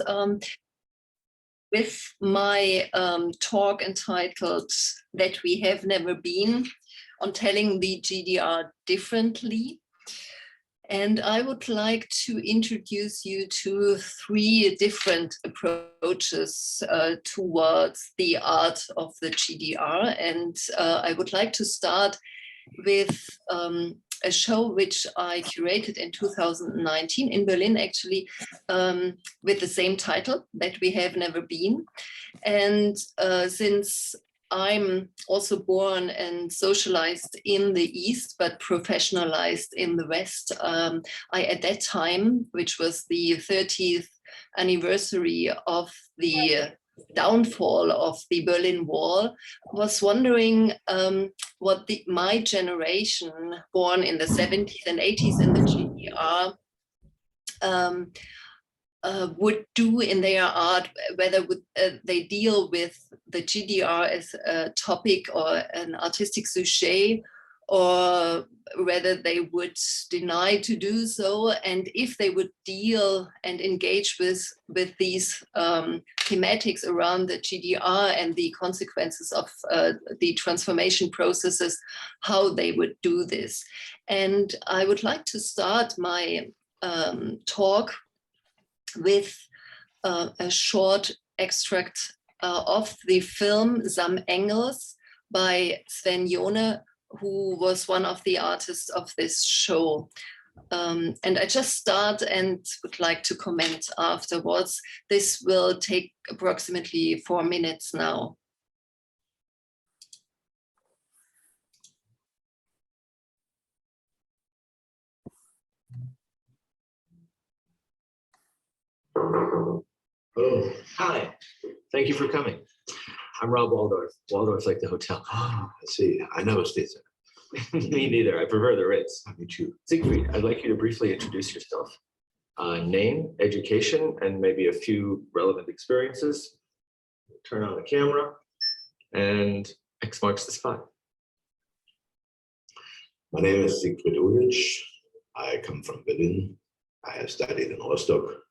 um, with my talk entitled That We Have Never Been, on telling the GDR differently. And I would like to introduce you to three different approaches towards the art of the GDR. And I would like to start with a show which I curated in 2019 in Berlin, actually, with the same title, That We Have Never Been. And since I'm also born and socialized in the East, but professionalized in the West, I, at that time, which was the 30th anniversary of the downfall of the Berlin Wall, was wondering what my generation, born in the 70s and 80s in the GDR, would do in their art, whether they deal with the GDR as a topic or an artistic sujet, or whether they would deny to do so, and if they would deal and engage with these thematics around the GDR and the consequences of the transformation processes, how they would do this. And I would like to start my talk with a short extract of the film Some Engels by Sven Jone, who was one of the artists of this show. And I just start and would like to comment afterwards. This will take approximately 4 minutes now. Oh, hi. Thank you for coming. I'm Rob Waldorf. Waldorf's like the hotel. Ah, I see. I never stayed there. Me neither. I prefer the Ritz. Me too. Siegfried, I'd like you to briefly introduce yourself. Name, education, and maybe a few relevant experiences. Turn on the camera, and X marks the spot. My name is Siegfried Ulrich. I come from Berlin. I have studied in Rostock.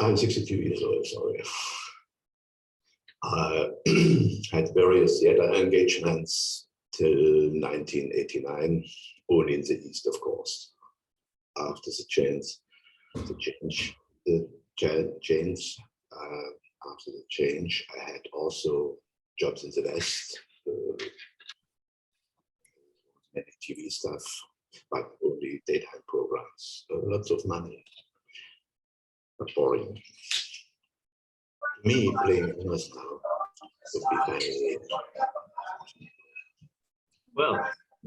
I'm 62 years old, sorry. I had various theater engagements till 1989, only in the East, of course. After the change, after the change, I had also jobs in the West, many TV stuff, but only daytime programs, lots of money. Boring. Me playing English now would be very. Well,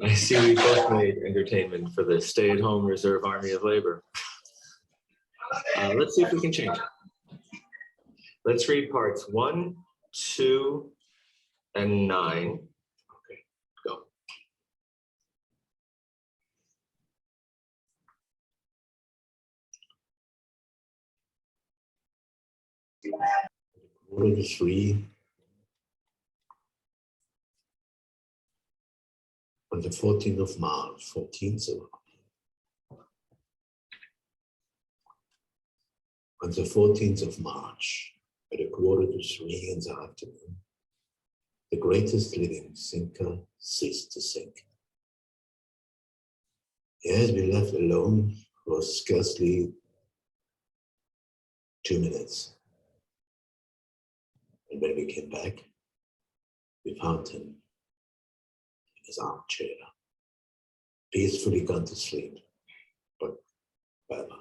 I see we both made entertainment for the stay-at-home reserve army of labor. Let's see if we can change it. Let's read parts 1, 2, and 9. Okay, go. Quarter to 3 on the 14th of March, 14th of on the 14th of March, at a quarter to 3 in the afternoon, the greatest living thinker ceased to think. He has been left alone for scarcely 2 minutes. And when we came back, we found him in his armchair, peacefully gone to sleep, but forever.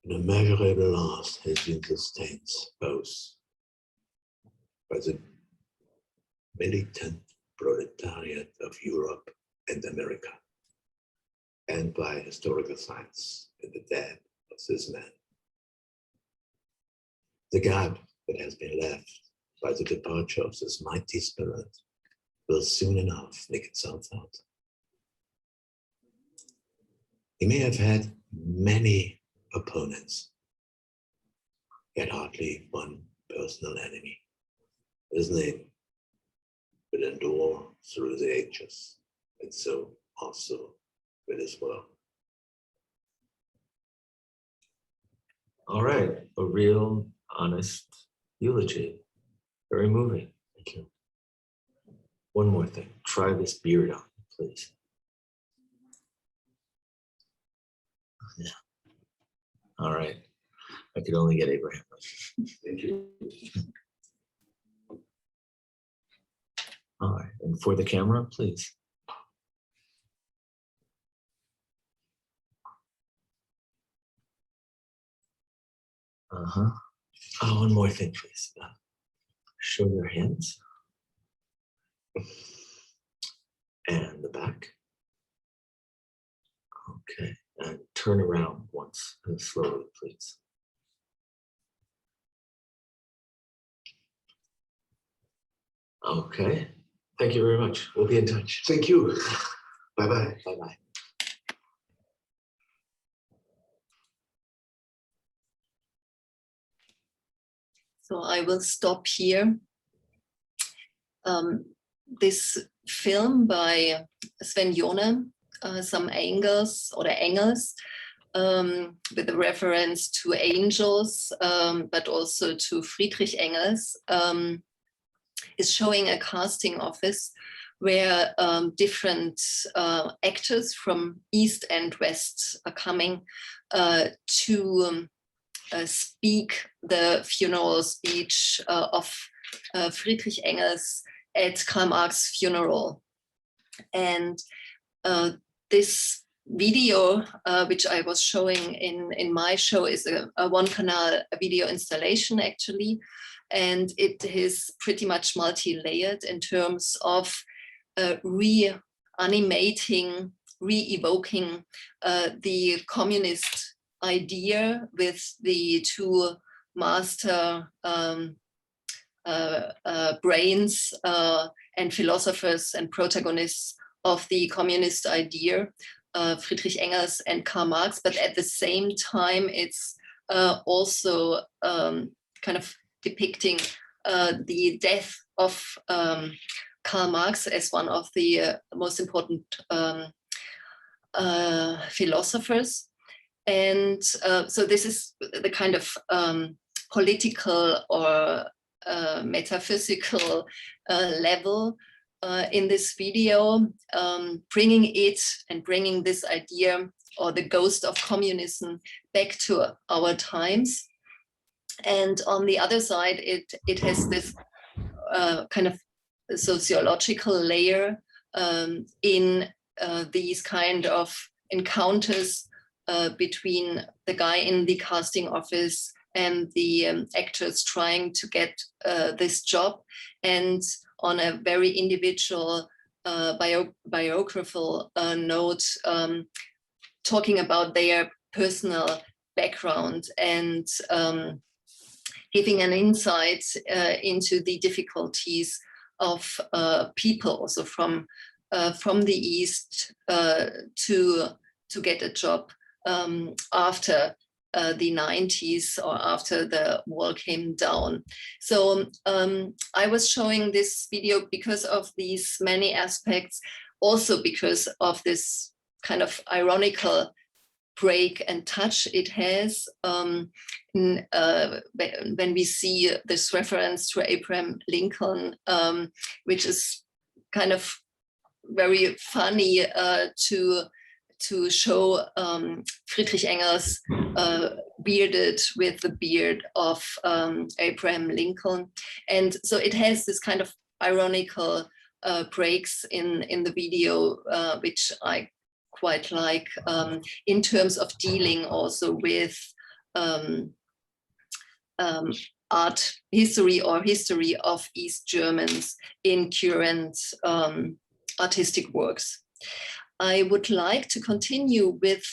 An immeasurable loss has been sustained both by the militant proletariat of Europe and America, and by historical science in the death of this man. The gap that has been left by the departure of this mighty spirit will soon enough make itself felt. He may have had many opponents, yet hardly one personal enemy. His name will endure through the ages, and so also will his work. All right, a real, honest eulogy. Very moving. Thank you. One more thing. Try this beard on, please. Yeah. All right. I could only get Abraham. Thank you. All right, and for the camera, please. Uh-huh. Oh, one more thing, please. Show your hands. And the back. Okay, and turn around once and slowly, please. Okay, thank you very much. We'll be in touch. Thank you. Bye-bye. Bye-bye. So I will stop here. This film by Sven Jone, Some Angels or Engels, with a reference to angels, but also to Friedrich Engels, is showing a casting office where different actors from East and West are coming to speak the funeral speech of Friedrich Engels at Karl Marx's funeral. And this video, which I was showing in my show, is a one-canal video installation, actually. And it is pretty much multi-layered in terms of reanimating, re-evoking the communist idea with the two master brains and philosophers and protagonists of the communist idea, Friedrich Engels and Karl Marx, but at the same time it's also kind of depicting the death of Karl Marx as one of the most important philosophers. And so this is the kind of political or metaphysical level in this video, bringing this idea or the ghost of communism back to our times. And on the other side, it has this kind of sociological layer in these kind of encounters between the guy in the casting office and the actors trying to get this job, and on a very individual biographical note, talking about their personal background and giving an insight into the difficulties of people also from the East to get a job after the 90s or after the wall came down. So I was showing this video because of these many aspects, also because of this kind of ironical break and touch it has when we see this reference to Abraham Lincoln, which is kind of very funny to show Friedrich Engels bearded with the beard of Abraham Lincoln. And so it has this kind of ironical breaks in the video, which I quite like, in terms of dealing also with art history or history of East Germans in current artistic works. I would like to continue with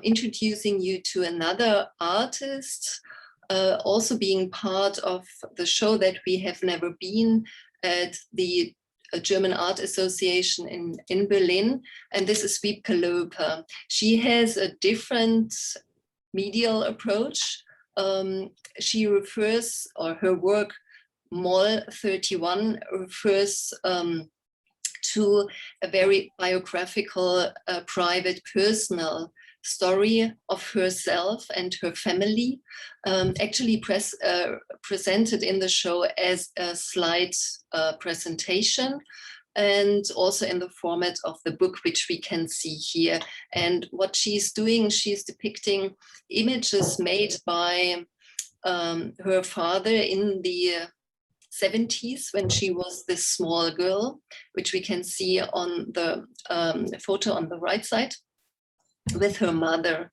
introducing you to another artist, also being part of the show that we have never been at the German Art Association in Berlin, and this is Wiebke Löper. She has a different medial approach. She refers, or her work, Mol 31, refers to a very biographical, private, personal story of herself and her family, actually presented in the show as a slide presentation, and also in the format of the book, which we can see here. And what she's doing, she's depicting images made by her father in the 70s when she was this small girl, which we can see on the photo on the right side, with her mother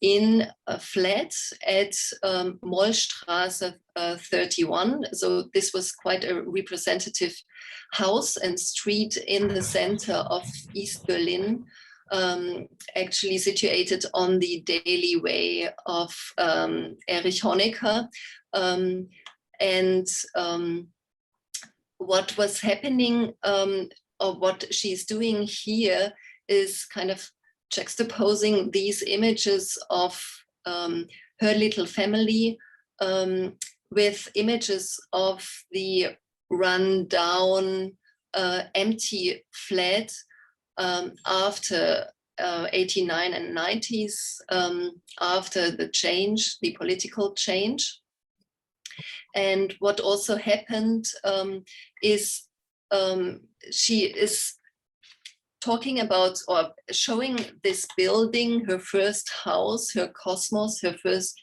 in a flat at Mollstraße 31. So this was quite a representative house and street in the center of East Berlin, actually situated on the daily way of Erich Honecker. What was happening, or what she's doing here, is kind of juxtaposing these images of her little family with images of the run-down, empty flat after 89 and 90s, after the change, the political change. And what also happened is she is talking about, or showing this building, her first house, her cosmos, her first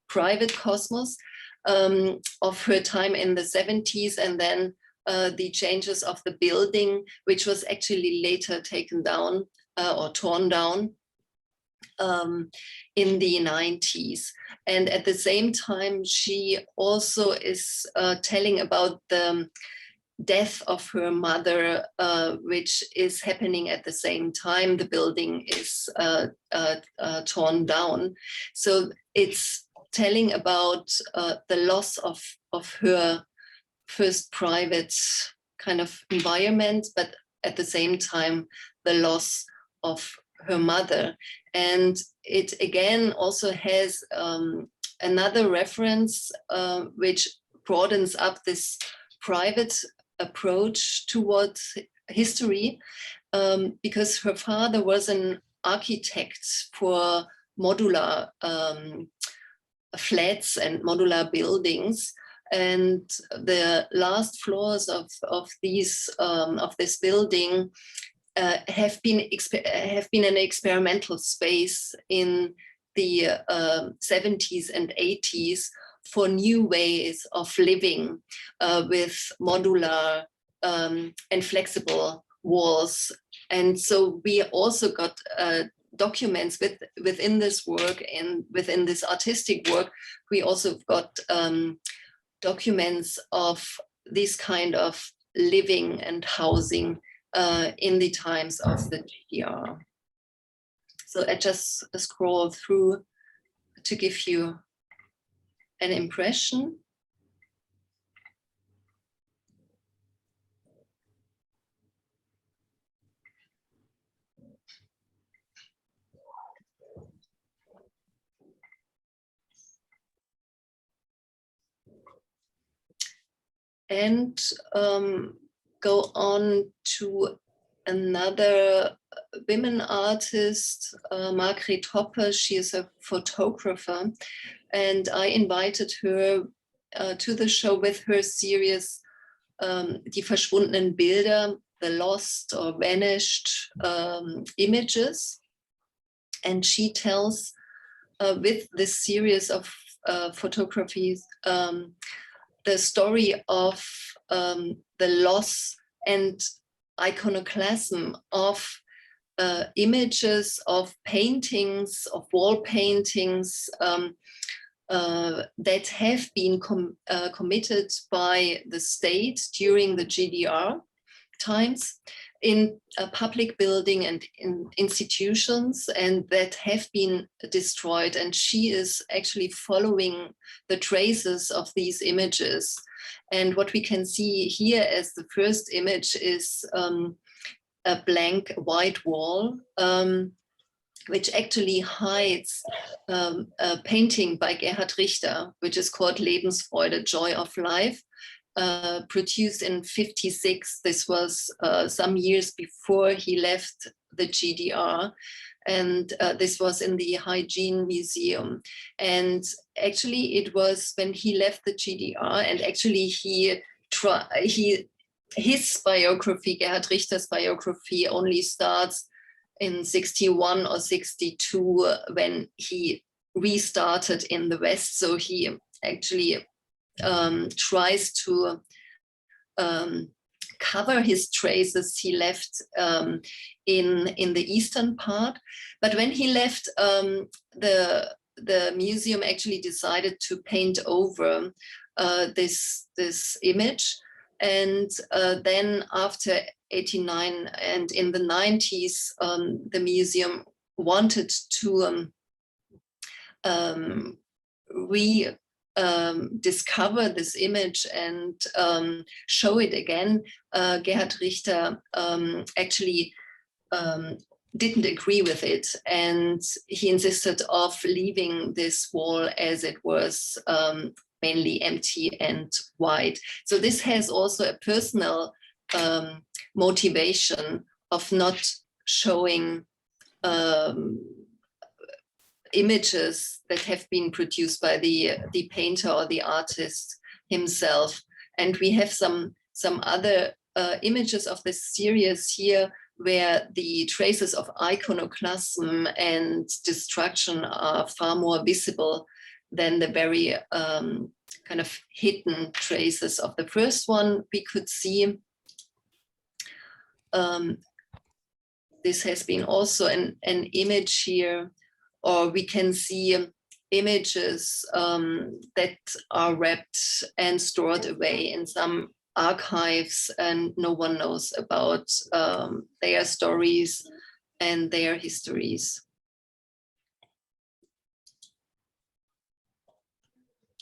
private cosmos of her time in the 70s, and then the changes of the building, which was actually later taken down or torn down in the 90s. And at the same time, she also is telling about the death of her mother, which is happening at the same time the building is torn down. So it's telling about the loss of her first private kind of environment, but at the same time the loss of her mother. And it again also has another reference which broadens up this private approach towards history, because her father was an architect for modular flats and modular buildings, and the last floors of this building have been an experimental space in the 70s and 80s for new ways of living with modular and flexible walls. And so we also got documents within this work, and within this artistic work, we also got documents of this kind of living and housing in the times of the GDR. So I just scroll through to give you an impression. And go on to another women artist, Margret Hoppe. She is a photographer, and I invited her to the show with her series Die verschwundenen Bilder, the lost or vanished images. And she tells with this series of photographies the story of the loss and iconoclasm of images, of paintings, of wall paintings that have been committed by the state during the GDR times in a public building and in institutions, and that have been destroyed. And she is actually following the traces of these images. And what we can see here as the first image is a blank white wall, which actually hides a painting by Gerhard Richter, which is called Lebensfreude, Joy of Life, produced in '56. This was some years before he left the GDR. And this was in the Hygiene Museum. And actually it was when he left the GDR, and actually his biography, Gerhard Richter's biography, only starts in 61 or 62 when he restarted in the West. So he actually tries to cover his traces he left in the eastern part. But when he left, the museum actually decided to paint over this image. And then after 89 and in the 90s, the museum wanted to discover this image and show it again. Gerhard Richter actually didn't agree with it, and he insisted of leaving this wall as it was mainly empty and white. So this has also a personal motivation of not showing images that have been produced by the painter or the artist himself. And we have some other images of this series here where the traces of iconoclasm and destruction are far more visible than the very kind of hidden traces of the first one we could see. This has been also an image here, or we can see images that are wrapped and stored away in some archives, and no one knows about their stories and their histories.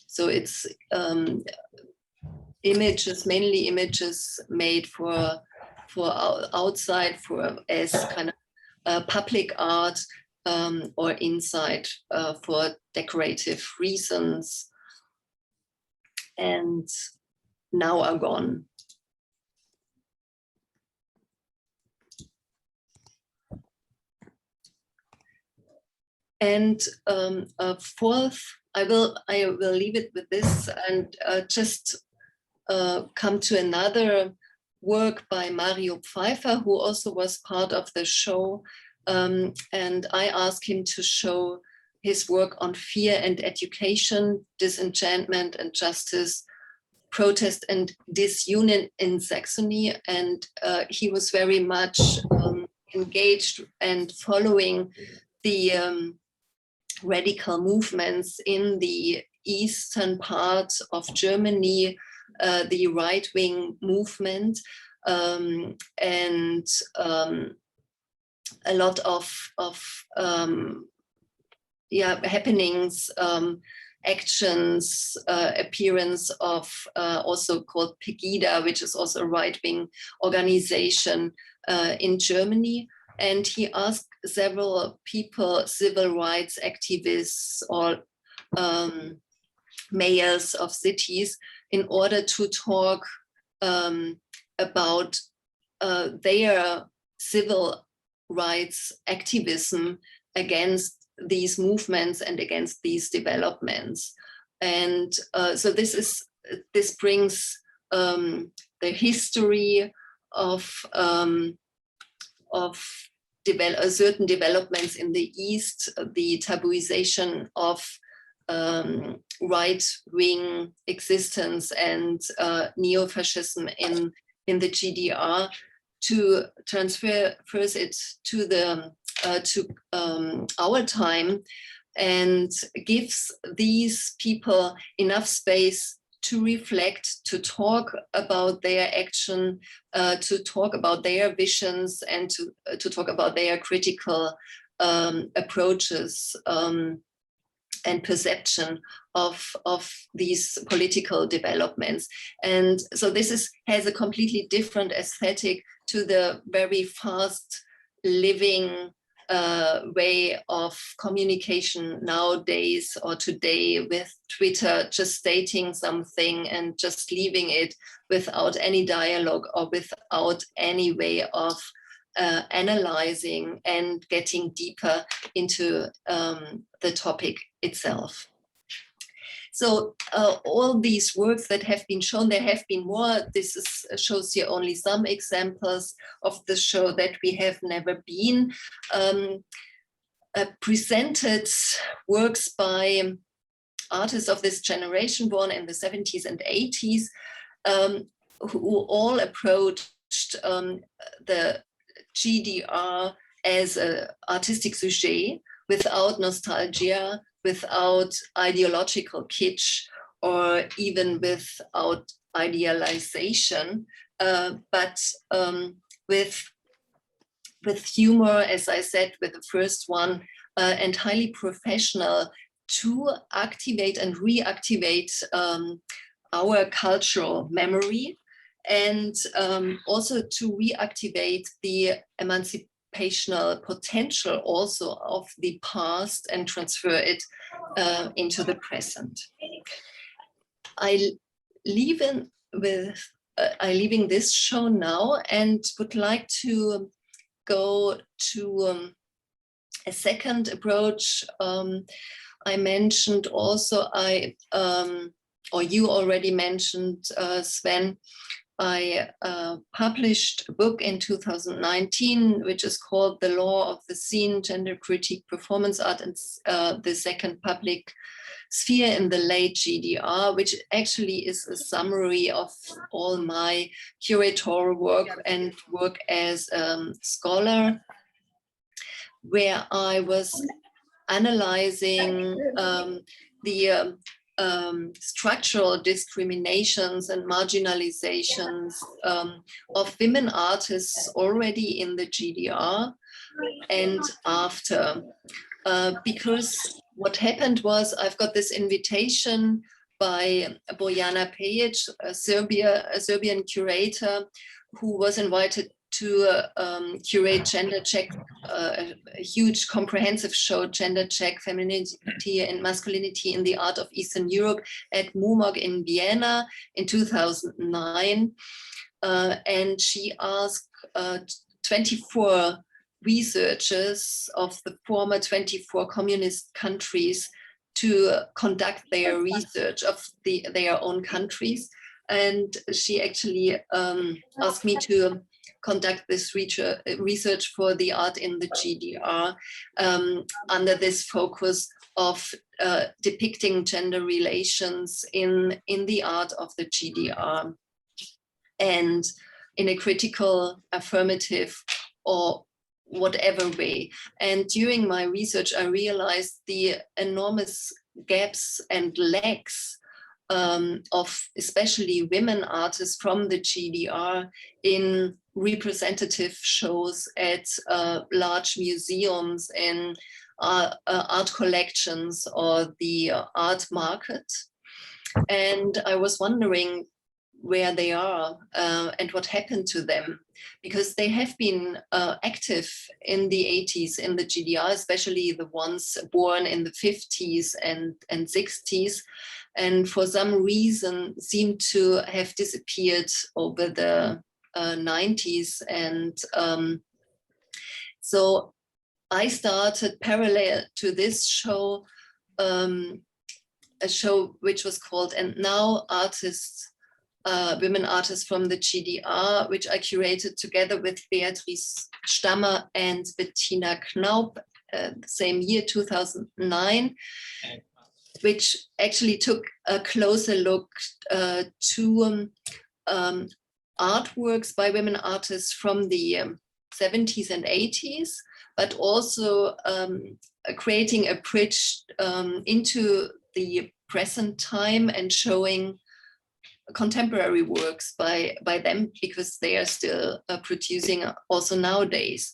So it's images, mainly images made for outside, as kind of public art, or inside for decorative reasons, and now are gone. And fourth, I will leave it with this and just come to another work by Mario Pfeiffer, who also was part of the show. And I asked him to show his work on fear and education, disenchantment and justice, protest and disunion in Saxony. And he was very much engaged and following the radical movements in the eastern part of Germany, the right-wing movement, and a lot of happenings, actions, appearance of also called Pegida, which is also a right-wing organization in Germany. And he asked several people, civil rights activists or mayors of cities, in order to talk about their civil rights activism against these movements and against these developments. And so this brings the history of certain developments in the East, the tabuization of right-wing existence and neo-fascism in the GDR, to transfer first it to the our time, and gives these people enough space to reflect, to talk about their action, to talk about their visions, and to talk about their critical approaches and perception of these political developments. And so this has a completely different aesthetic to the very fast living way of communication nowadays or today, with Twitter just stating something and just leaving it without any dialogue or without any way of analyzing and getting deeper into the topic itself. So all these works that have been shown, there have been more. This shows you only some examples of the show that we have never been. Presented works by artists of this generation born in the 70s and 80s, who all approached the GDR as an artistic sujet without nostalgia, without ideological kitsch, or even without idealization, but with humor, as I said, with the first one, and highly professional, to activate and reactivate our cultural memory, and also to reactivate the emancipational potential also of the past and transfer it into the present. I leaving this show now and would like to go to a second approach. I mentioned also, or you already mentioned, Sven, I published a book in 2019, which is called The Law of the Scene, Gender Critique, Performance Art, and the Second Public Sphere in the Late GDR, which actually is a summary of all my curatorial work and work as a scholar, where I was analyzing the structural discriminations and marginalizations of women artists already in the GDR and after. Because what happened was, I've got this invitation by Bojana Pejic, a Serbian curator, who was invited to curate Gender Check, a huge comprehensive show, Gender Check, Femininity and Masculinity in the Art of Eastern Europe at MUMOG in Vienna in 2009. And she asked 24 researchers of the former 24 communist countries to conduct their research of their own countries. And she actually asked me to conduct this research for the art in the GDR under this focus of depicting gender relations in the art of the GDR, and in a critical, affirmative, or whatever way. And during my research, I realized the enormous gaps and lacks of especially women artists from the GDR in representative shows at large museums and art collections or the art market. And I was wondering where they are and what happened to them, because they have been active in the 80s in the GDR, especially the ones born in the 50s and 60s, and for some reason seem to have disappeared over the 90s. And so I started parallel to this show, a show which was called And Now Artists, Women Artists from the GDR, which I curated together with Beatrice Stammer and Bettina Knaup, the same year, 2009, which actually took a closer look to artworks by women artists from the 70s and 80s, but also creating a bridge into the present time and showing contemporary works by them, because they are still producing also nowadays.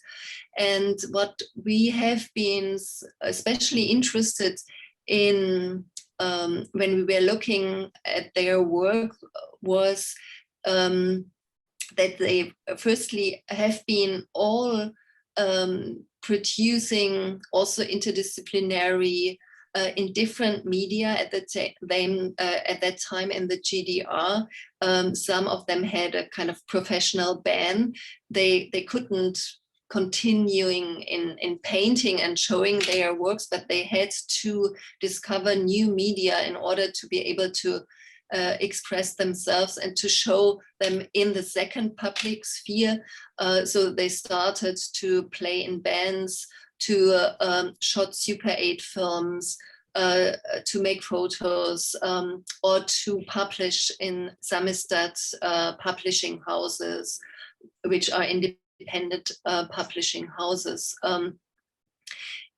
And what we have been especially interested in when we were looking at their work was that they firstly have been all producing also interdisciplinary in different media at that time in the GDR. Some of them had a kind of professional ban. They couldn't continuing in painting and showing their works, but they had to discover new media in order to be able to express themselves and to show them in the second public sphere. So they started to play in bands, to shot Super 8 films, to make photos, or to publish in Samizdat publishing houses, which are independent publishing houses.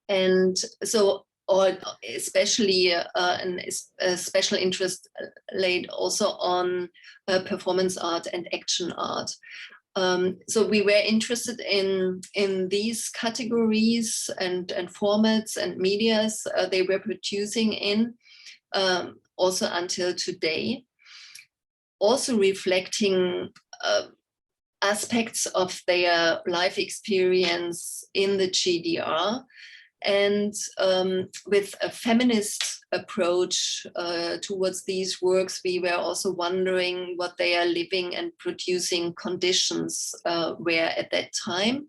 And so, or especially a special interest laid also on performance art and action art. So we were interested in these categories and formats and medias they were producing in, also until today. Also reflecting aspects of their life experience in the GDR, and with a feminist approach towards these works, we were also wondering what their living and producing conditions were at that time,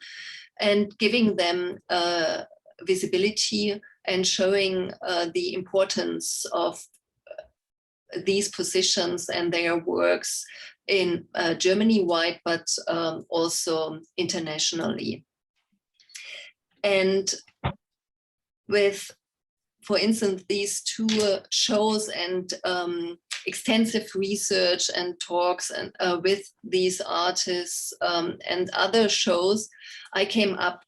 and giving them visibility and showing the importance of these positions and their works in Germany-wide, but also internationally. And with, for instance, these two shows and extensive research and talks and with these artists and other shows, I came up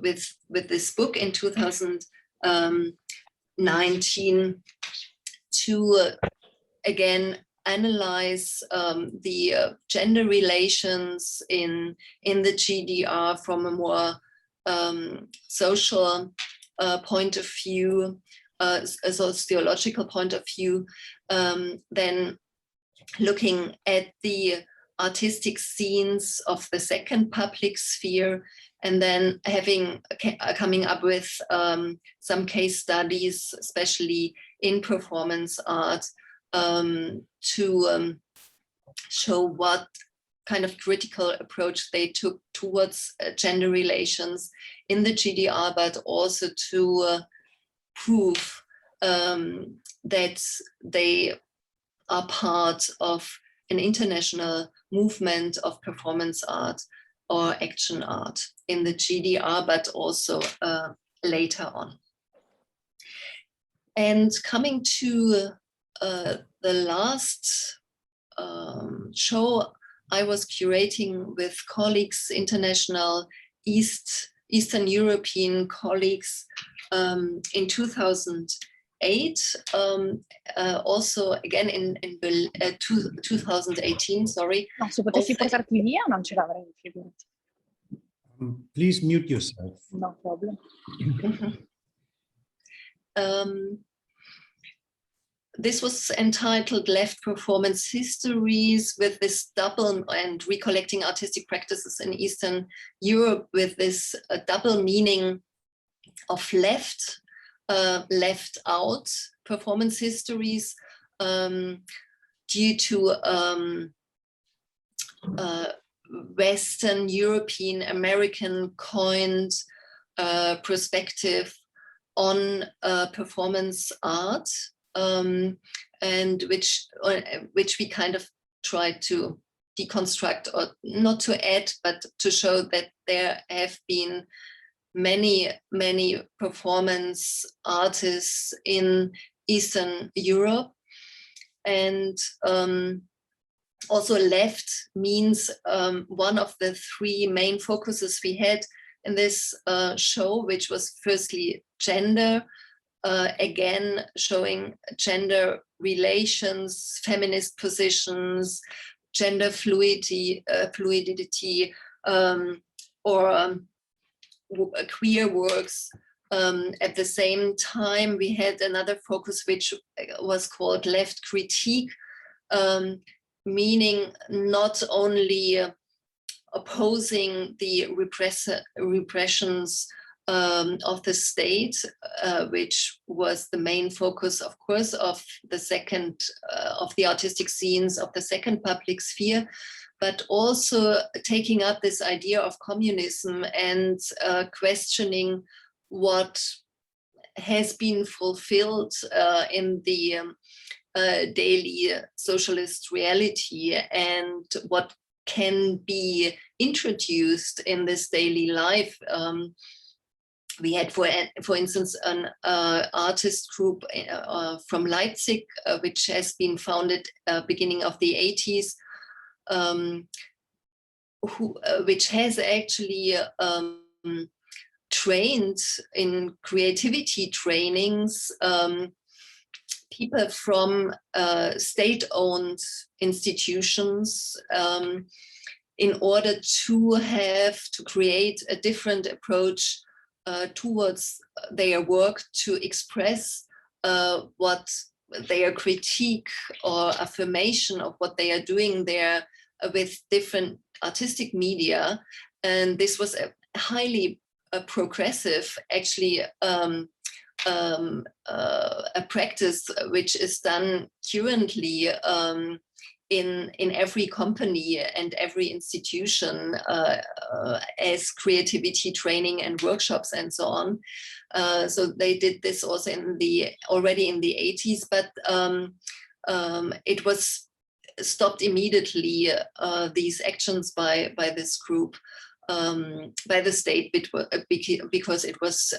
with this book in 2019 to again analyze the gender relations in the GDR from a more social point of view, a sociological point of view, then looking at the artistic scenes of the second public sphere, and then coming up with some case studies, especially in performance art, to show what kind of critical approach they took towards gender relations in the GDR, but also to prove that they are part of an international movement of performance art or action art in the GDR, but also later on. And coming to the last show I was curating with colleagues, international Eastern European colleagues, in 2008, also again in 2018, sorry. No, se potessi portarti via non ce l'avrei, figurati. Please mute yourself. No problem. This was entitled Left Performance Histories, with this double, and recollecting artistic practices in Eastern Europe, with this double meaning of left, left out performance histories, due to Western European American coined perspective on performance art, and which we kind of tried to deconstruct, or not to add, but to show that there have been many performance artists in Eastern Europe. And also left means one of the three main focuses we had in this show, which was firstly gender, again showing gender relations, feminist positions, gender fluidity, or queer works. At the same time, we had another focus which was called left critique, meaning not only opposing the repressions of the state, which was the main focus, of course, of the second, of the artistic scenes of the second public sphere, but also taking up this idea of communism and questioning what has been fulfilled in the daily socialist reality and what can be introduced in this daily life. We had, for instance, an artist group from Leipzig, which has been founded beginning of the 80s, which has actually trained in creativity trainings people from state-owned institutions in order to create a different approach towards their work, to express what their critique or affirmation of what they are doing there with different artistic media. And this was a highly progressive, actually, a practice which is done currently in every company and every institution as creativity training and workshops and so on. So they did this also already in the 80s, but it was stopped immediately, these actions by this group, by the state, because it was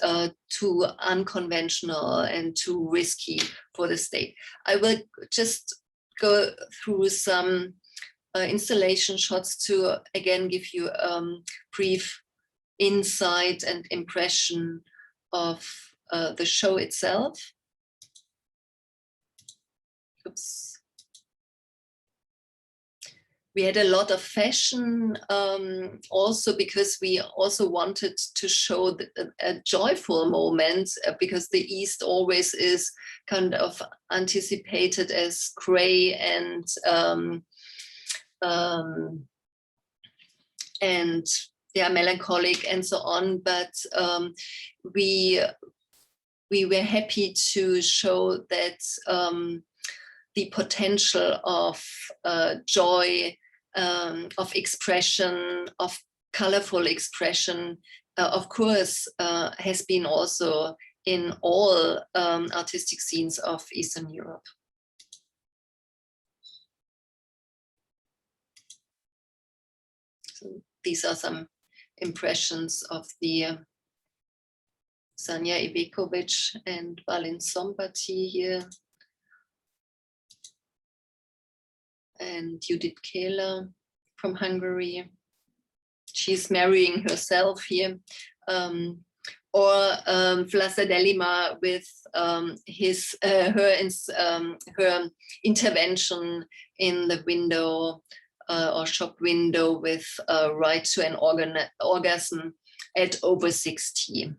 too unconventional and too risky for the state. I will just go through some installation shots to again give you brief insight and impression of the show itself. Oops. We had a lot of fashion also because we also wanted to show a joyful moment, because the East always is kind of anticipated as gray and melancholic and so on. But we were happy to show that the potential of joy, of expression, of colorful expression, of course, has been also in all artistic scenes of Eastern Europe. So these are some impressions of the Sanja Ivekovic and Balin Sombati here, and Judith Kehler from Hungary. She's marrying herself here. Or Vlasta Delima with her intervention in the window or shop window with Right to an Orgasm at over 60.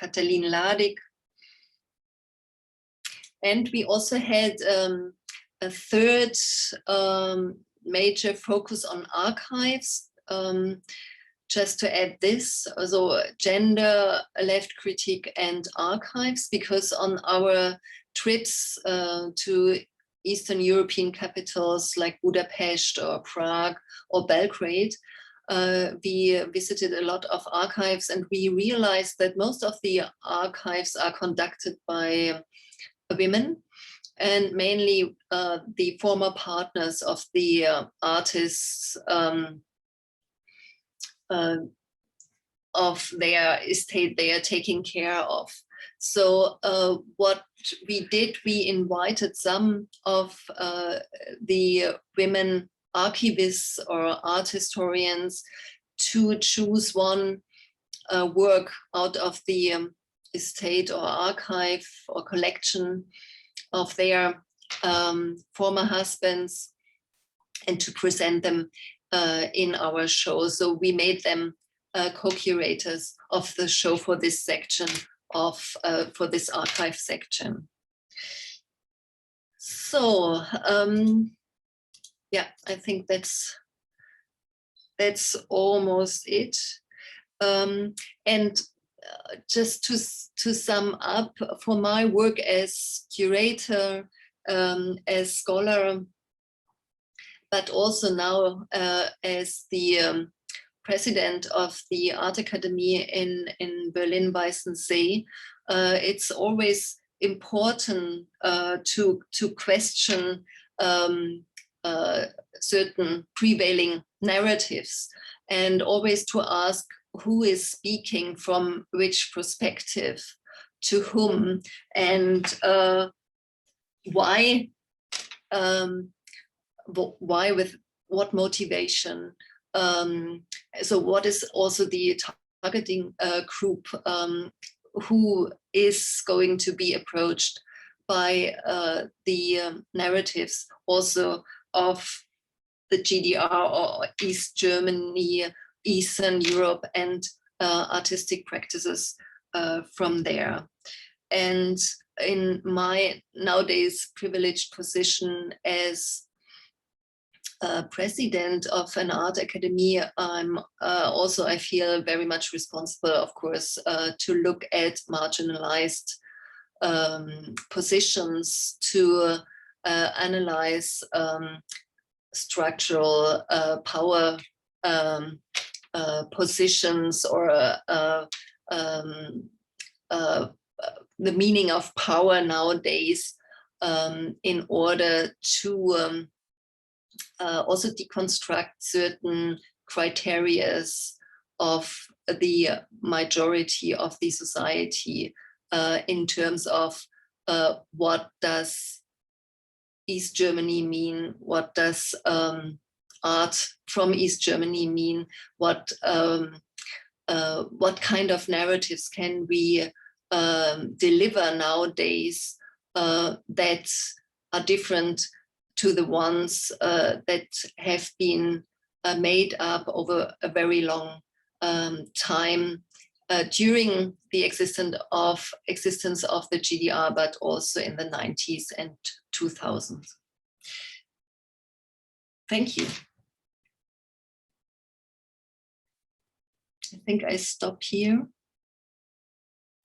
Katalin Ladik. And we also had a third major focus on archives. Just to add this, also gender, left critique, and archives, because on our trips to Eastern European capitals like Budapest or Prague or Belgrade, we visited a lot of archives, and we realized that most of the archives are conducted by women, and mainly the former partners of the artists of their estate they are taking care of. So what we did, we invited some of the women archivists or art historians to choose one work out of the estate or archive or collection of their former husbands and to present them in our show. So we made them co-curators of the show for this section for this archive section. So yeah, I think that's almost it. And just to sum up, for my work as curator, as scholar, but also now as the president of the Art Academy in Berlin-Weißensee, it's always important to question certain prevailing narratives, and always to ask who is speaking from which perspective to whom, and why with what motivation. So what is also the targeting group who is going to be approached by the narratives also of the GDR or East Germany, Eastern Europe, and artistic practices from there. And in my nowadays privileged position as president of an art academy, I'm also, I feel very much responsible, of course, to look at marginalized positions, to analyze structural power positions, or the meaning of power nowadays, in order to also deconstruct certain criteria of the majority of the society in terms of what does East Germany mean, what does art from East Germany mean, what kind of narratives can we deliver nowadays that are different to the ones that have been made up over a very long time during the existence of the GDR, but also in the 90s and 2000s. Thank you. I think I stop here.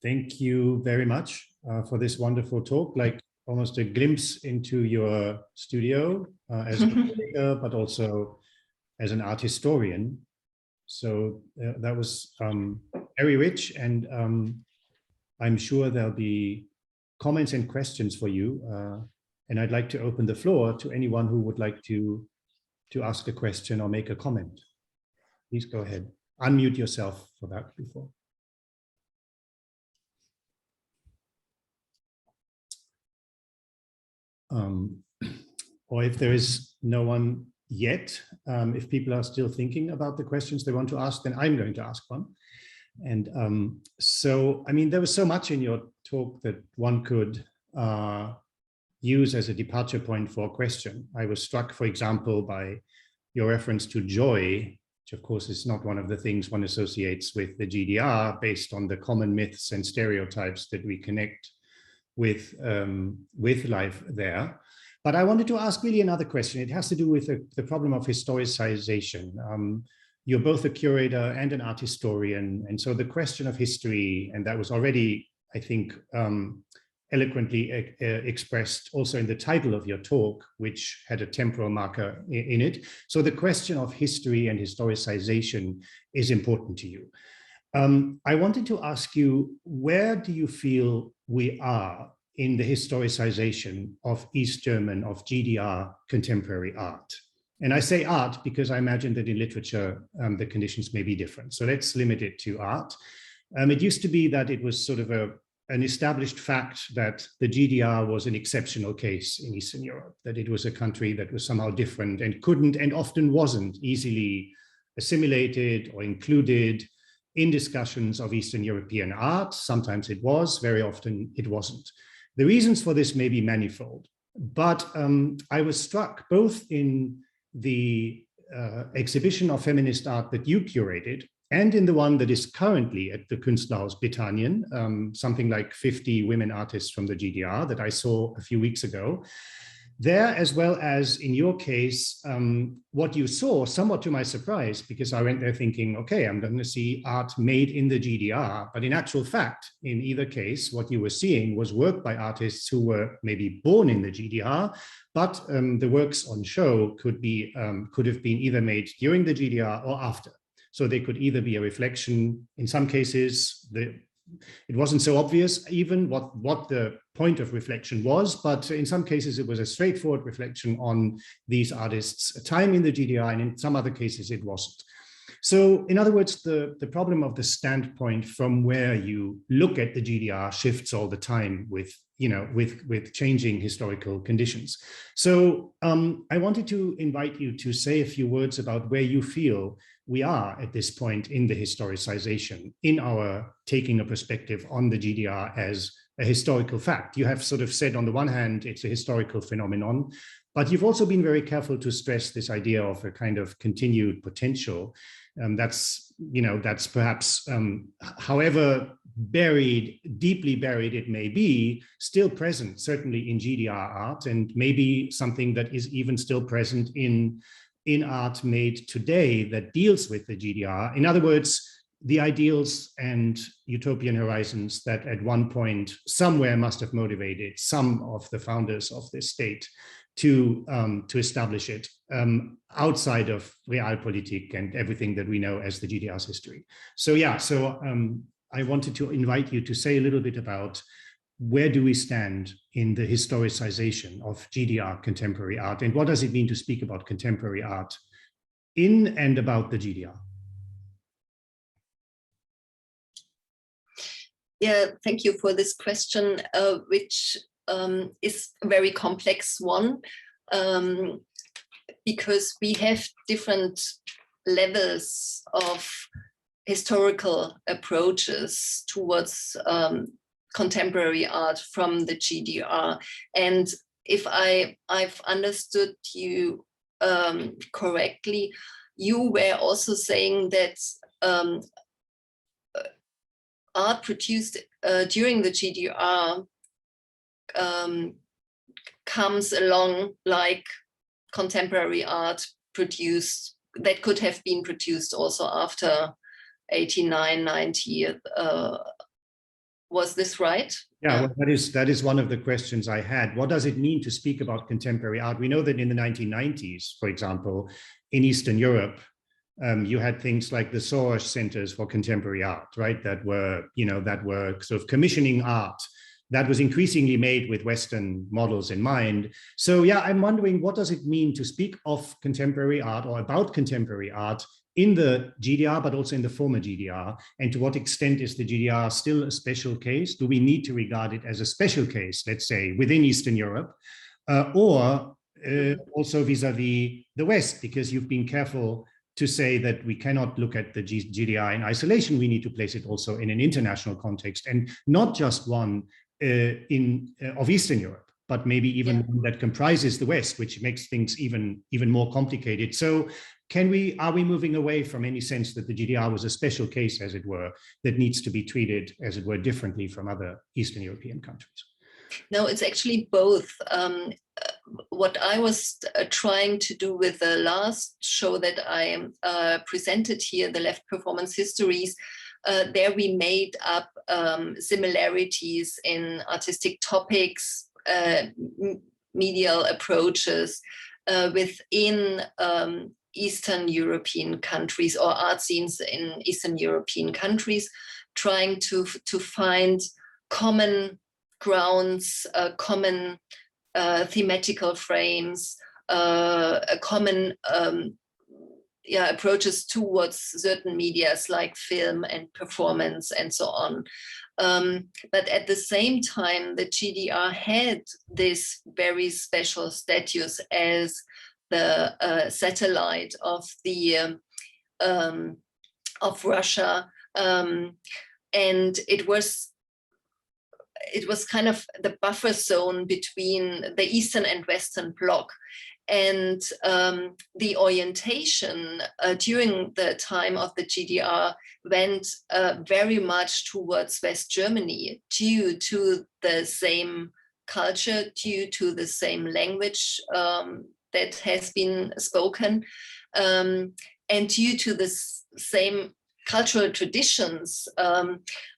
Thank you very much for this wonderful talk, like almost a glimpse into your studio as a filmmaker, but also as an art historian. So that was very rich, and I'm sure there'll be comments and questions for you. And I'd like to open the floor to anyone who would like to ask a question or make a comment. Please go ahead. Unmute yourself for that before. Or if there is no one yet, if people are still thinking about the questions they want to ask, then I'm going to ask one. And so, I mean, there was so much in your talk that one could use as a departure point for a question. I was struck, for example, by your reference to joy, which of course is not one of the things one associates with the GDR, based on the common myths and stereotypes that we connect with life there. But I wanted to ask really another question. It has to do with the problem of historicization. You're both a curator and an art historian. And so the question of history, and that was already, I think, eloquently expressed also in the title of your talk, which had a temporal marker in it. So the question of history and historicization is important to you. I wanted to ask you, where do you feel we are in the historicization of East German, of GDR contemporary art? And I say art because I imagine that in literature, the conditions may be different. So let's limit it to art. It used to be that it was sort of an established fact that the GDR was an exceptional case in Eastern Europe, that it was a country that was somehow different and couldn't, and often wasn't, easily assimilated or included in discussions of Eastern European art. Sometimes it was, very often it wasn't. The reasons for this may be manifold, but I was struck both in the exhibition of feminist art that you curated and in the one that is currently at the Künstlerhaus Britannien, something like 50 women artists from the GDR that I saw a few weeks ago, there, as well as in your case, what you saw, somewhat to my surprise, because I went there thinking, okay, I'm going to see art made in the GDR. But in actual fact, in either case, what you were seeing was work by artists who were maybe born in the GDR, but the works on show could have been either made during the GDR or after. So they could either be a reflection, in some cases, it wasn't so obvious even what the point of reflection was, but in some cases it was a straightforward reflection on these artists' time in the GDR, and in some other cases it wasn't. So in other words, the problem of the standpoint from where you look at the GDR shifts all the time with changing historical conditions. So I wanted to invite you to say a few words about where you feel we are at this point in the historicization, in our taking a perspective on the GDR as a historical fact. You have sort of said, on the one hand, it's a historical phenomenon, but you've also been very careful to stress this idea of a kind of continued potential. That's perhaps, however buried, deeply buried it may be, still present, certainly in GDR art, and maybe something that is even still present in art made today that deals with the GDR. In other words, the ideals and utopian horizons that at one point somewhere must have motivated some of the founders of this state to establish it outside of realpolitik and everything that we know as the GDR's history. So yeah, I wanted to invite you to say a little bit about where do we stand in the historicization of GDR contemporary art, and what does it mean to speak about contemporary art in and about the GDR? Yeah, thank you for this question, which is a very complex one, because we have different levels of historical approaches towards contemporary art from the GDR. And if I've understood you correctly, you were also saying that art produced during the GDR comes along like contemporary art produced that could have been produced also after 89, 90. Was this right? Yeah, well, that is one of the questions I had. What does it mean to speak about contemporary art? We know that in the 1990s, for example, in Eastern Europe, you had things like the Soros centers for contemporary art, right? That were sort of commissioning art that was increasingly made with Western models in mind. So yeah, I'm wondering, what does it mean to speak of contemporary art or about contemporary art in the GDR, but also in the former GDR? And to what extent is the GDR still a special case? Do we need to regard it as a special case, let's say, within Eastern Europe, or also vis-a-vis the West? Because you've been careful to say that we cannot look at the GDR in isolation. We need to place it also in an international context, and not just one of Eastern Europe, but maybe even one that comprises the West, which makes things even more complicated. So are we moving away from any sense that the GDR was a special case, as it were, that needs to be treated, as it were, differently from other Eastern European countries? No, it's actually both. What I was trying to do with the last show that I presented here, the Left Performance Histories, there we made up similarities in artistic topics, medial approaches within Eastern European countries, or art scenes in Eastern European countries, trying to find common grounds, common thematical frames, common approaches towards certain medias like film and performance and so on. But at the same time, the GDR had this very special status as the satellite of the of Russia, and it was kind of the buffer zone between the Eastern and Western bloc. And the orientation during the time of the GDR went very much towards West Germany due to the same culture due to the same language that has been spoken, and due to the same cultural traditions,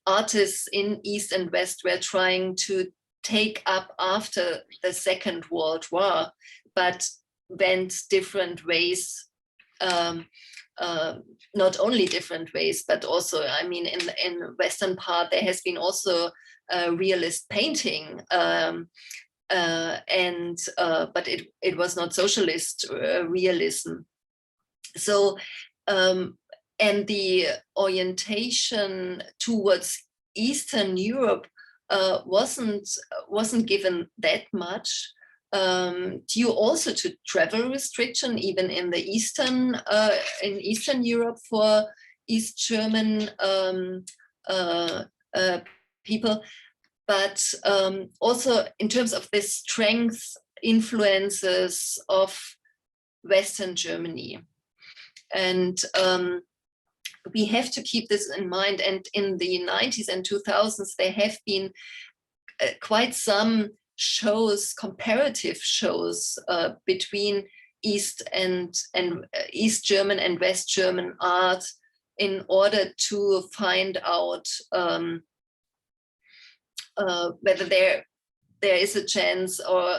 artists in East and West were trying to take up after the Second World War, but went different ways. Not only different ways, but also, I mean, in the Western part, there has been also realist painting, but it was not socialist realism. So, and the orientation towards Eastern Europe wasn't given that much, due also to travel restriction, even in the in Eastern Europe for East German people, but also in terms of the strength influences of Western Germany. And we have to keep this in mind. And in the 90s and 2000s, there have been quite some shows, comparative shows between East German and West German art, in order to find out whether there is a chance or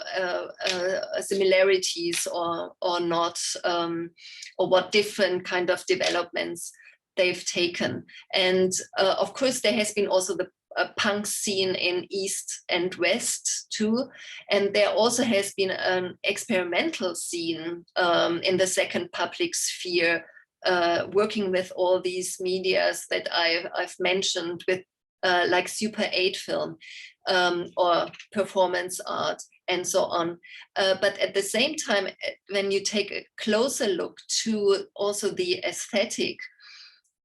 similarities or not, or what different kind of developments they've taken. And of course, there has been also the punk scene in East and West too. And there also has been an experimental scene in the second public sphere, working with all these medias that I've mentioned, with like Super 8 film or performance art and so on. But at the same time, when you take a closer look to also the aesthetic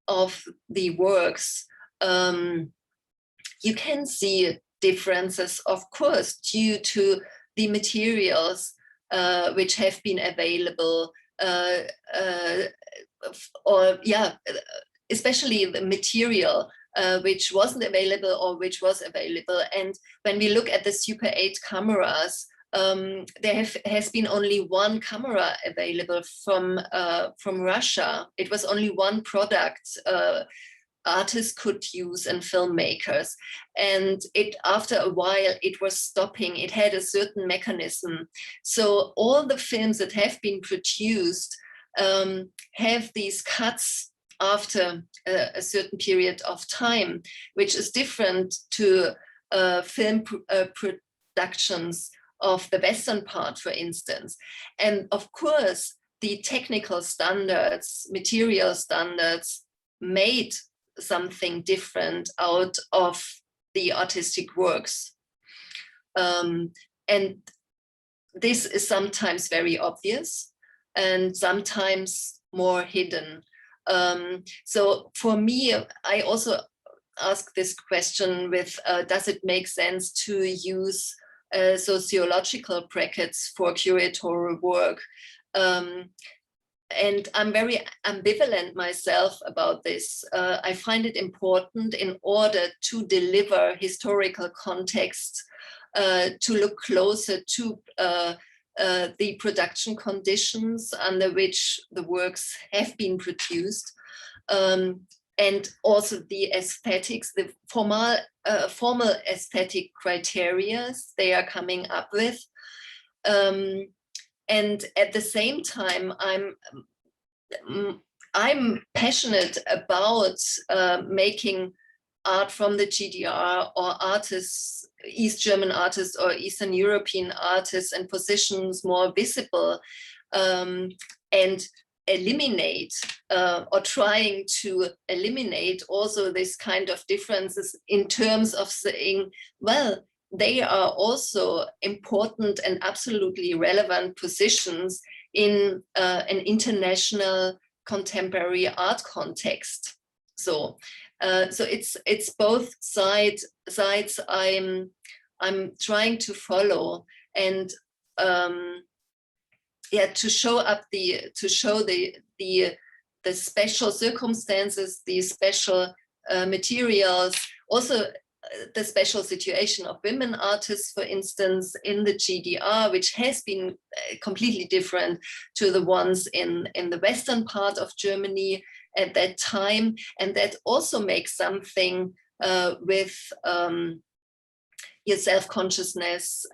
of the works, you can see differences, of course, due to the materials which have been available, especially the material which wasn't available or which was available. And when we look at the Super 8 cameras, there has been only one camera available from Russia. It was only one product artists could use and filmmakers. And after a while, it was stopping. It had a certain mechanism. So all the films that have been produced have these cuts after a certain period of time, which is different to film productions of the Western part, for instance. And of course, the technical standards, material standards, made something different out of the artistic works. And this is sometimes very obvious and sometimes more hidden. So for me, I also ask this question with, does it make sense to use sociological brackets for curatorial work? And I'm very ambivalent myself about this. I find it important, in order to deliver historical context, to look closer to the production conditions under which the works have been produced, and also the aesthetics, the formal aesthetic criteria they are coming up with. And at the same time, I'm passionate about making art from the GDR, or artists, East German artists or Eastern European artists and positions more visible, and eliminate or trying to eliminate also this kind of differences, in terms of saying, well, they are also important and absolutely relevant positions in an international contemporary art context. So it's both sides I'm trying to follow, and to show the special circumstances, the special materials, also the special situation of women artists, for instance, in the GDR, which has been completely different to the ones in the western part of Germany at that time. And that also makes something with your self-consciousness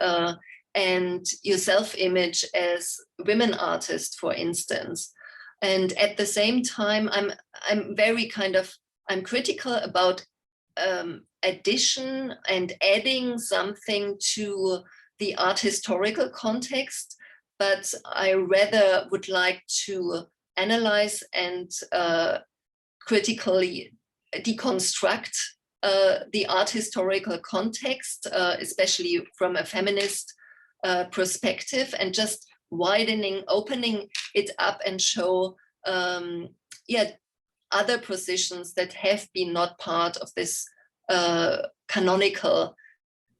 and your self-image as women artists, for instance. And at the same time, I'm very I'm critical about addition and adding something to the art historical context, but I rather would like to analyze and critically deconstruct the art historical context, especially from a feminist perspective, and just opening it up and show other positions that have been not part of this canonical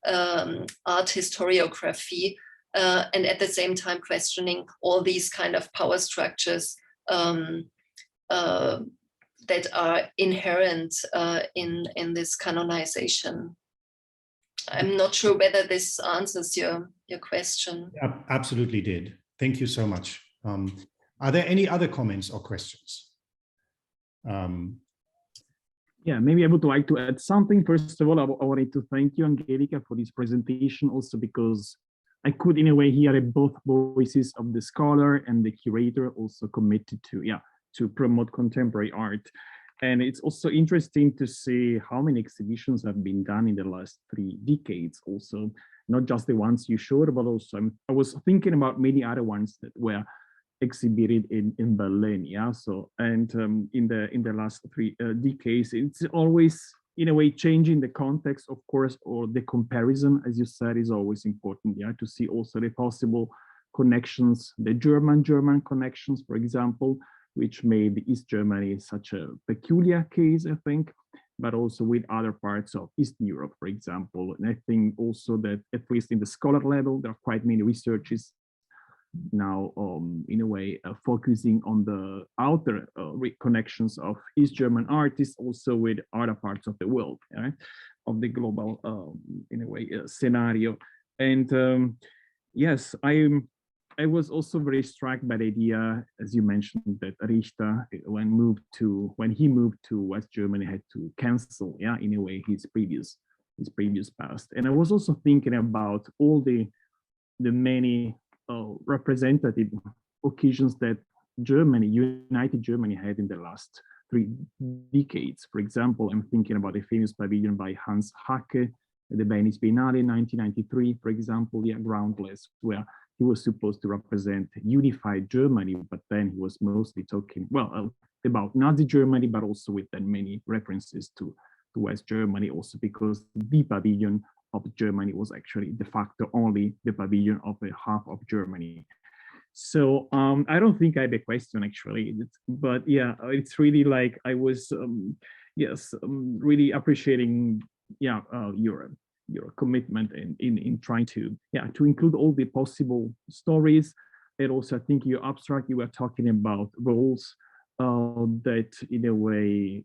art historiography, and at the same time questioning all these kind of power structures that are inherent in this canonization. I'm not sure whether this answers your question. Yeah, absolutely did. Thank you so much. Are there any other comments or questions? Yeah, maybe I would like to add something. First of all, I wanted to thank you, Angelika, for this presentation, also because I could, in a way, hear both voices of the scholar and the curator, also committed to promote contemporary art. And it's also interesting to see how many exhibitions have been done in the last 3 decades, also, not just the ones you showed, but also I was thinking about many other ones that were exhibited in Berlin. Yeah, so and in the last 3 decades, it's always in a way changing the context, of course, or the comparison, as you said, is always important. Yeah, to see also the possible connections, the German connections, for example, which made East Germany such a peculiar case, I think, but also with other parts of Eastern Europe, for example. And I think also that at least in the scholar level, there are quite many researches now, in a way, focusing on the outer connections of East German artists, also with other parts of the world, right? Of the global, in a way, scenario. And yes, I was also very struck by the idea, as you mentioned, that Richter, when he moved to West Germany, had to cancel, yeah, in a way, his previous past. And I was also thinking about all the many representative occasions that United Germany had in the last 3 decades. For example, I'm thinking about a famous pavilion by Hans Hacke at the Venice Biennale in 1993, for example, yeah, Groundless, where he was supposed to represent unified Germany, but then he was mostly talking, well, about Nazi Germany, but also with then many references to West Germany, also because the pavilion of Germany was actually de facto only the pavilion of a half of Germany. So I don't think I have a question actually, but yeah, it's really like I was, really appreciating, your commitment in trying to include all the possible stories. And also I think you were talking about roles that in a way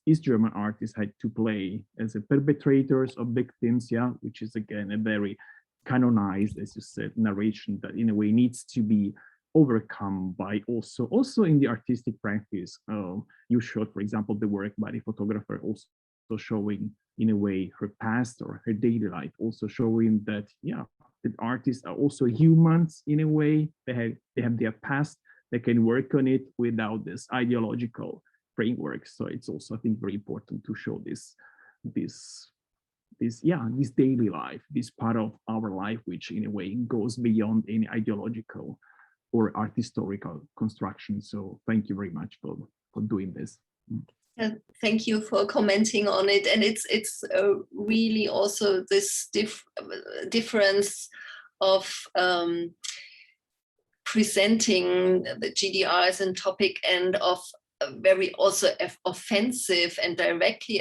East German artists had to play as a perpetrators of victims, yeah, which is again a very canonized, as you said, narration that in a way needs to be overcome by also in the artistic practice. You showed, for example, the work by the photographer also showing in a way her past or her daily life, also showing that that artists are also humans in a way. They have their past. They can work on it without this ideological framework. So it's also, I think, very important to show this daily life, this part of our life, which in a way goes beyond any ideological or art historical construction. So thank you very much for doing this. Thank you for commenting on it. And it's really also this difference of presenting the GDR as a topic and of very also offensive and directly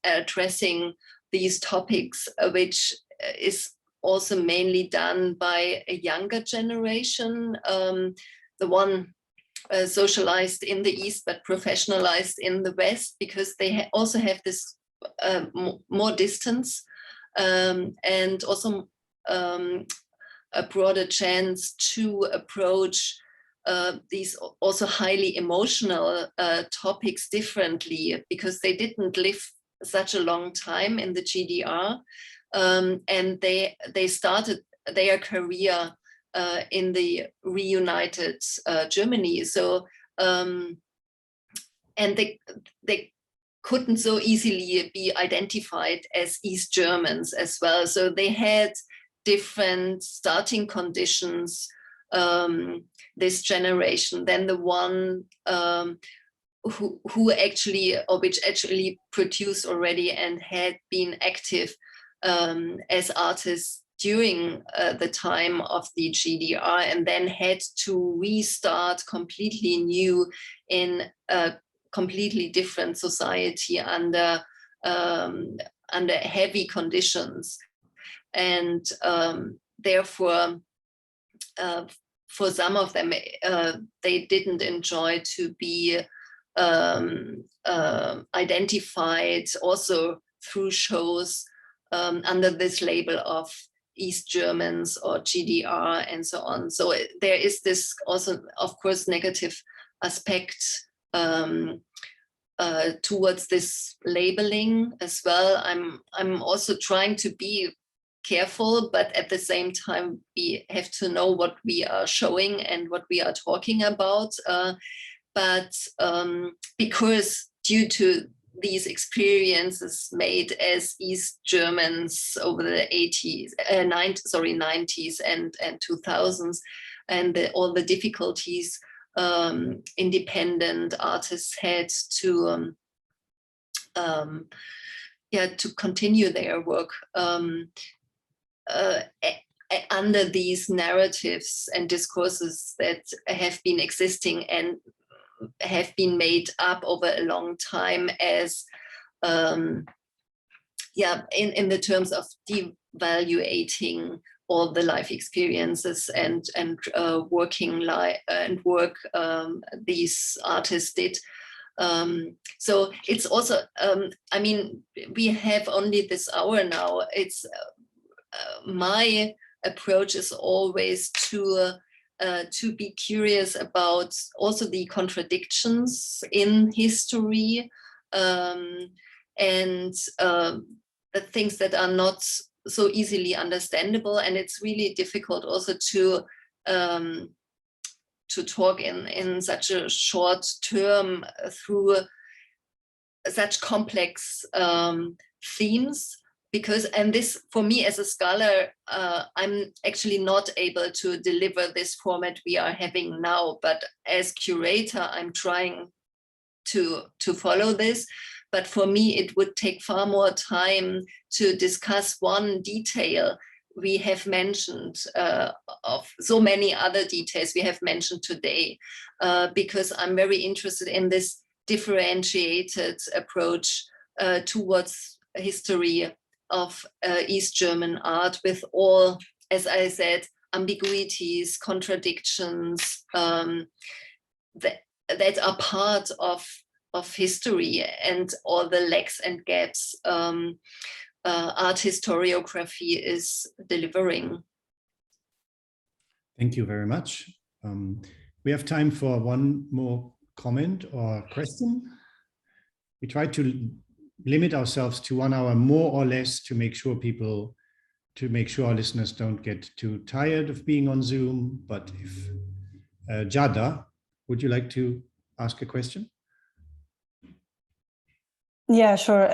addressing these topics, which is also mainly done by a younger generation, the one socialized in the East but professionalized in the West, because they also have this more distance, and also a broader chance to approach these also highly emotional topics differently, because they didn't live such a long time in the GDR, and they started their career in the reunited Germany. So and they couldn't so easily be identified as East Germans as well. So they had different starting conditions, this generation, than the one who actually, or which actually produced already and had been active as artists during the time of the GDR, and then had to restart completely new in a completely different society under heavy conditions. And therefore, for some of them, they didn't enjoy to be identified also through shows under this label of East Germans or GDR and so on. So there is this also, of course, negative aspect towards this labeling as well. I'm also trying to be careful, but at the same time, we have to know what we are showing and what we are talking about. But because due to these experiences made as East Germans over the 90s and 2000s, and all the difficulties independent artists had to continue their work under these narratives and discourses that have been existing and have been made up over a long time as in the terms of devaluating all the life experiences and working life and work these artists did. So it's also, I mean, we have only this hour now. It's my approach is always to be curious about also the contradictions in history, and the things that are not so easily understandable. And it's really difficult also to talk in such a short term through such complex themes. Because, and this for me as a scholar, I'm actually not able to deliver this format we are having now, but as curator, I'm trying to follow this. But for me, it would take far more time to discuss one detail we have mentioned of so many other details we have mentioned today, because I'm very interested in this differentiated approach towards history of East German art, with all, as I said, ambiguities, contradictions that are part of history, and all the lacks and gaps art historiography is delivering. Thank you very much. We have time for one more comment or question. We try to limit ourselves to 1 hour more or less to make sure our listeners don't get too tired of being on Zoom. But if Jada, would you like to ask a question? Yeah, sure.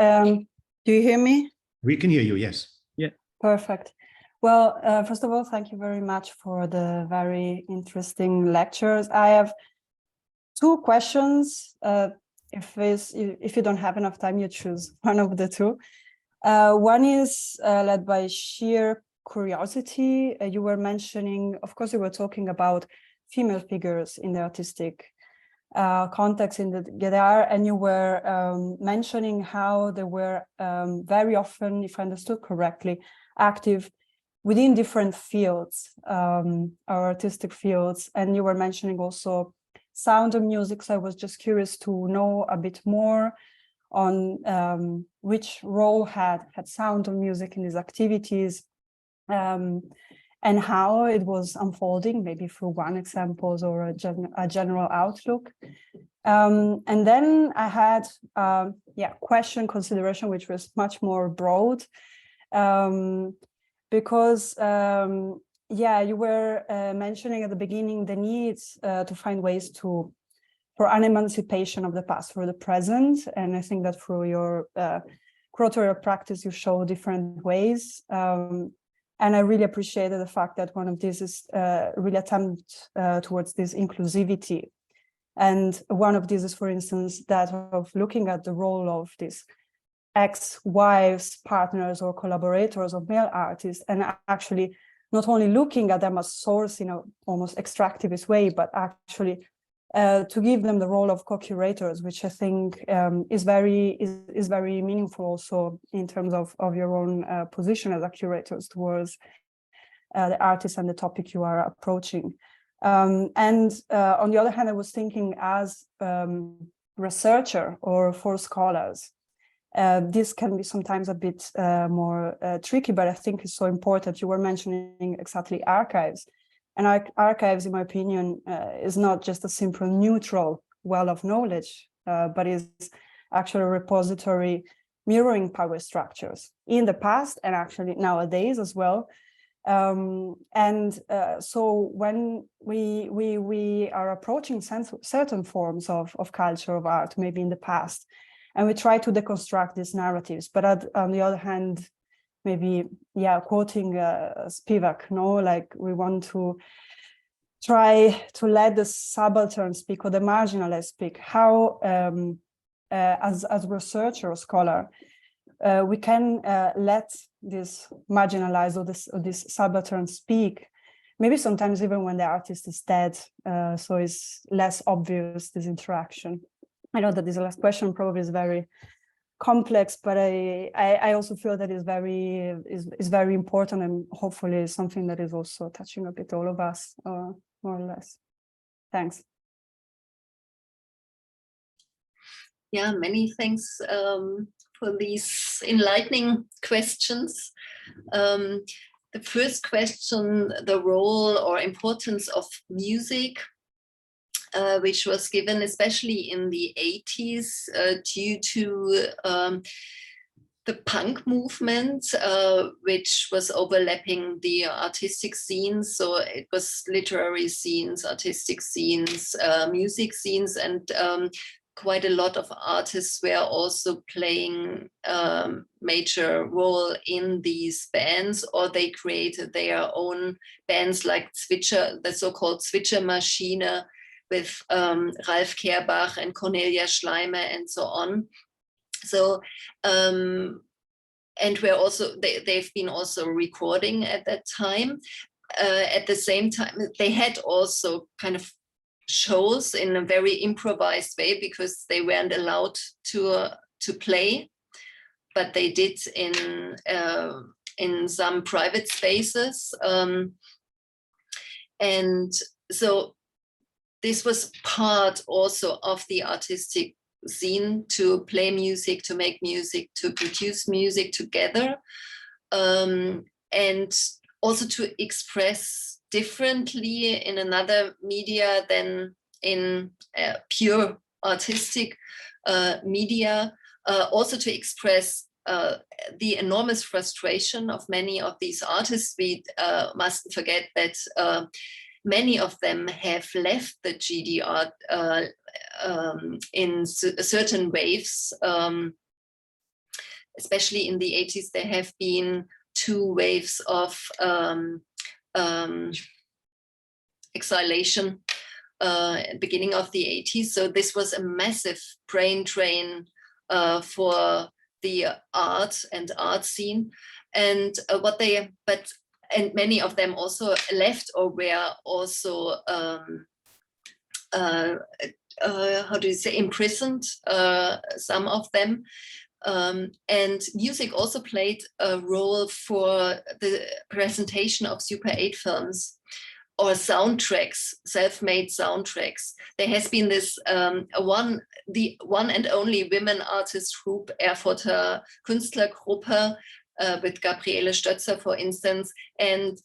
Do you hear me? We can hear you, yes. Yeah. Perfect. Well, first of all, thank you very much for the very interesting lectures. I have 2 questions. If you don't have enough time, you choose one of the 2. One is led by sheer curiosity. You were mentioning, of course, you were talking about female figures in the artistic context in the GDR, and you were mentioning how they were very often, if I understood correctly, active within different fields, our artistic fields. And you were mentioning also sound and music. So I was just curious to know a bit more on which role had sound or music in these activities, and how it was unfolding, maybe through one examples or a general outlook. And then I had question consideration, which was much more broad, because you were mentioning at the beginning the need to find ways for an emancipation of the past for the present, and I think that through your curatorial practice you show different ways. And I really appreciated the fact that one of these is really attempt towards this inclusivity. And one of these is, for instance, that of looking at the role of these ex-wives, partners, or collaborators of male artists, and actually not only looking at them as source in a almost extractivist way, but actually to give them the role of co-curators, which I think is very meaningful also in terms of your own position as a curators towards the artist and the topic you are approaching. And on the other hand, I was thinking as researcher or for scholars, this can be sometimes a bit more tricky, but I think it's so important. You were mentioning exactly archives. And archives, in my opinion, is not just a simple neutral well of knowledge, but is actually a repository mirroring power structures in the past and actually nowadays as well. So when we are approaching certain forms of culture, of art, maybe in the past, and we try to deconstruct these narratives, but on the other hand, maybe, quoting Spivak, like we want to try to let the subaltern speak or the marginalized speak, how as researcher or scholar, we can let this marginalized or this subaltern speak, maybe sometimes even when the artist is dead, so it's less obvious, this interaction. I know that this last question probably is very complex, but I also feel that is very important, and hopefully something that is also touching a bit all of us, more or less. Thanks. Yeah, many thanks for these enlightening questions. The first question, the role or importance of music, which was given especially in the 80s due to the punk movement, which was overlapping the artistic scenes. So it was literary scenes, artistic scenes, music scenes, and quite a lot of artists were also playing major role in these bands, or they created their own bands like Zwitscher, the so-called Zwitscher Maschine, with Ralf Kerbach and Cornelia Schleimer and so on. So, and we're also, they've been also recording at that time. At the same time, they had also kind of shows in a very improvised way because they weren't allowed to play, but they did in some private spaces. And so this was part also of the artistic scene, to play music, to make music, to produce music together, and also to express differently in another media than in pure artistic media, also to express the enormous frustration of many of these artists. We mustn't forget that many of them have left the GDR in certain waves. Especially in the 80s, there have been 2 waves of exilation beginning of the 80s. So this was a massive brain drain for the art and art scene. And and many of them also left or were also how do you say, imprisoned, some of them. And music also played a role for the presentation of Super 8 films. or soundtracks, self-made soundtracks. There has been this the one and only women artist group, Erfurter Künstlergruppe, with Gabriele Stötzer, for instance, and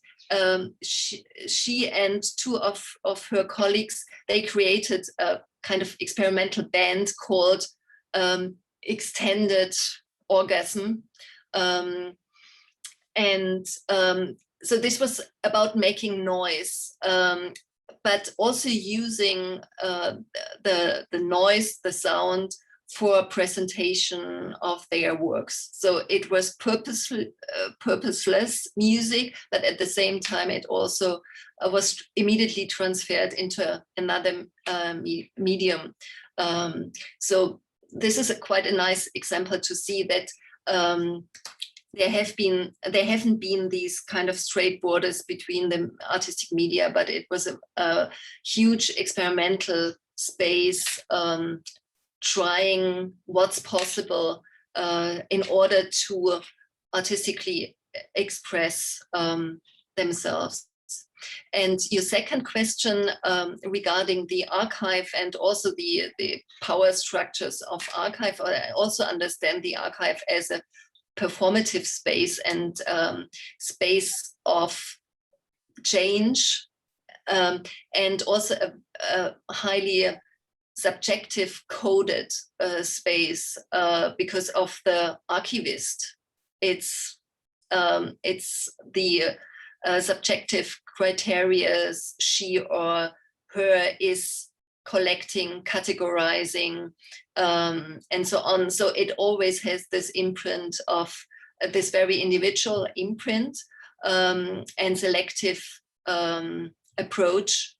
she and two of her colleagues, they created a kind of experimental band called Extended Orgasm. So this was about making noise, but also using the noise, the sound, for presentation of their works. So it was purposeless music, but at the same time it also was immediately transferred into another medium. So this is quite a nice example to see that there haven't been these kind of straight borders between the artistic media, but it was a huge experimental space, trying what's possible in order to artistically express themselves. And your second question regarding the archive and also the power structures of archive, I also understand the archive as a performative space and space of change, and also a highly subjective coded space because of the archivist. It's the subjective criteria she or her is collecting, categorizing, and so on. So it always has this imprint of this very individual imprint and selective approach.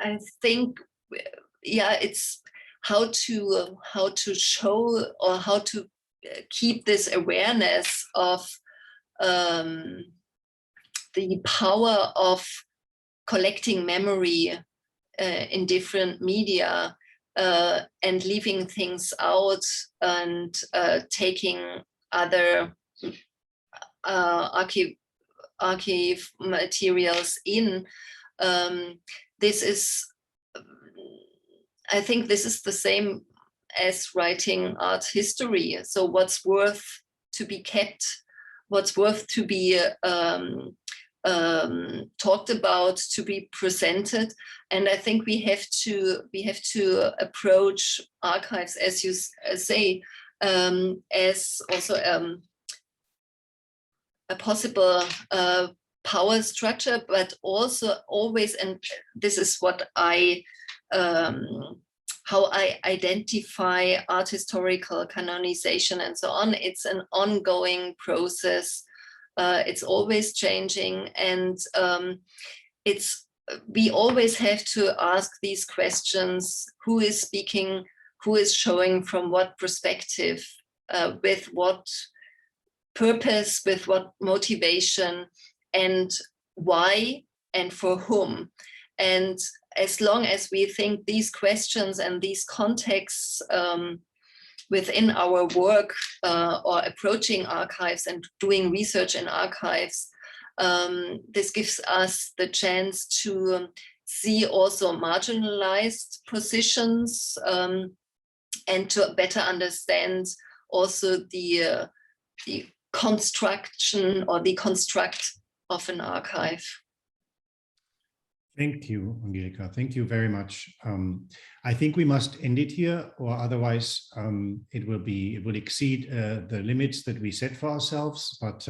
I think, yeah, it's how to show or how to keep this awareness of the power of collecting memory in different media and leaving things out and taking other archive materials in. This is, I think this is the same as writing art history. So what's worth to be kept, what's worth to be talked about, to be presented. And I think we have to approach archives, as you say, as also a possible power structure, but also always, and this is what how I identify art historical canonization and so on. It's an ongoing process. It's always changing, and we always have to ask these questions: who is speaking, who is showing from what perspective, with what purpose, with what motivation, and why, and for whom. And as long as we think these questions and these contexts within our work or approaching archives and doing research in archives, this gives us the chance to see also marginalized positions and to better understand also the construction or the construct of an archive. Thank you, Angelika. Thank you very much. I think we must end it here, or otherwise it will exceed the limits that we set for ourselves. But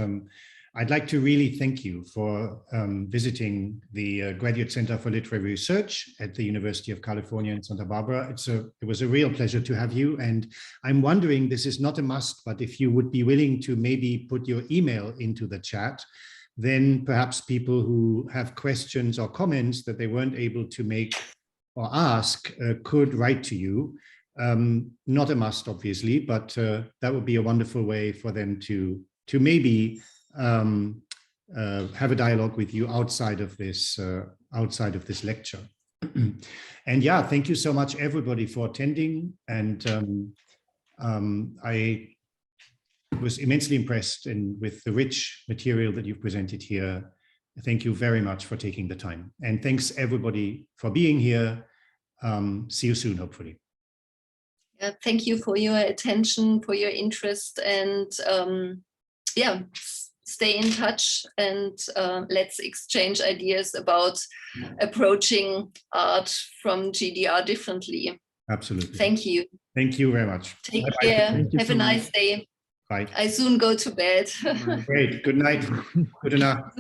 I'd like to really thank you for visiting the Graduate Center for Literary Research at the University of California in Santa Barbara. It was a real pleasure to have you. And I'm wondering, this is not a must, but if you would be willing to maybe put your email into the chat, then perhaps people who have questions or comments that they weren't able to make or ask could write to you. Not a must, obviously, but that would be a wonderful way for them to maybe have a dialogue with you outside of this lecture. And yeah, thank you so much, everybody, for attending. And was immensely impressed and with the rich material that you've presented here. Thank you very much for taking the time. And thanks everybody for being here. See you soon, hopefully. Yeah, thank you for your attention, for your interest, and yeah, stay in touch, and let's exchange ideas about approaching art from GDR differently. Absolutely. Thank you. Thank you very much. Take Bye-bye. care. Thank you Have so a nice much. day. Bye. I soon go to bed. Bye. Great. Good night. Good enough.